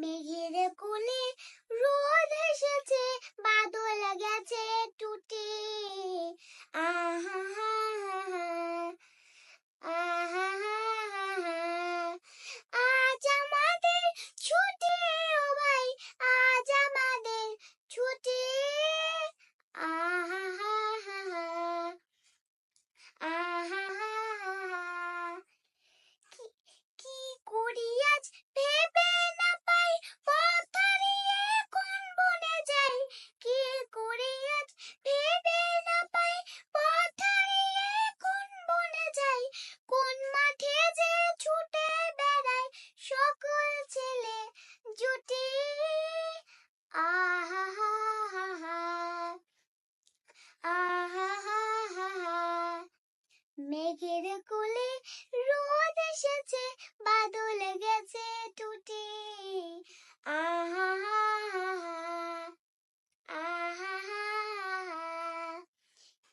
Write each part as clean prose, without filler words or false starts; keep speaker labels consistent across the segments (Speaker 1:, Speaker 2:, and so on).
Speaker 1: মেঘের কোলে রোদ এসেছে, বাদল গেছে টুটে। আহা হা হা আহা হা আজ আমাদের ছুটি, ও ভাই আজ আমাদের ছুটি। আহা হা আহা কি করি আজ ভেবে না পাই, পথ হারিয়ে কোন বনে যাই। কি করি আজ ভেবে না পাই, পথ হারিয়ে কোন বনে যাই। কোন মাঠে যে ছুটে বেড়ায় সকল ছেলে জুটি। আহা হা আহা হা মেঘের কোলে রোদ এসেছে, বাদল গেছে টুটে। আহা আহা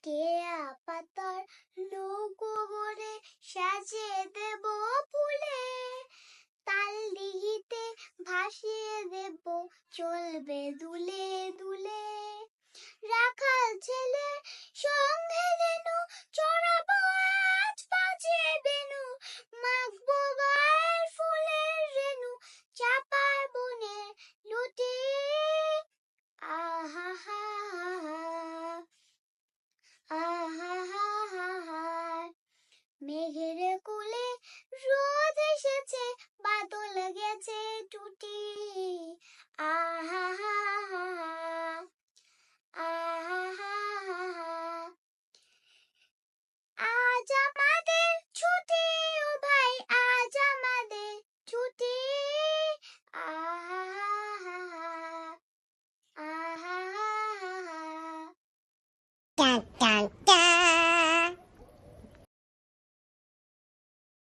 Speaker 1: কেয়া পাতার নৌকো গড়ে সাজিয়ে দেব ফুলে। তাল দিঘিতে ভাসিয়ে দেব, চলবে দুলে দুলে। রাখাল ছেলে সঙ্গে দেনু, চড়াবো আজ বাজে বেনু। মাখবো গায়ের ফুলের রেণু, চাপার বনে লুটি। আহা আহা মেঘের কোলে রোদ এসেছে, বাদল গেছে টুটি। আহা আজ আমাদের ছুটি, ও ভাই আজ আমাদের ছুটি। আহা টান টান টান।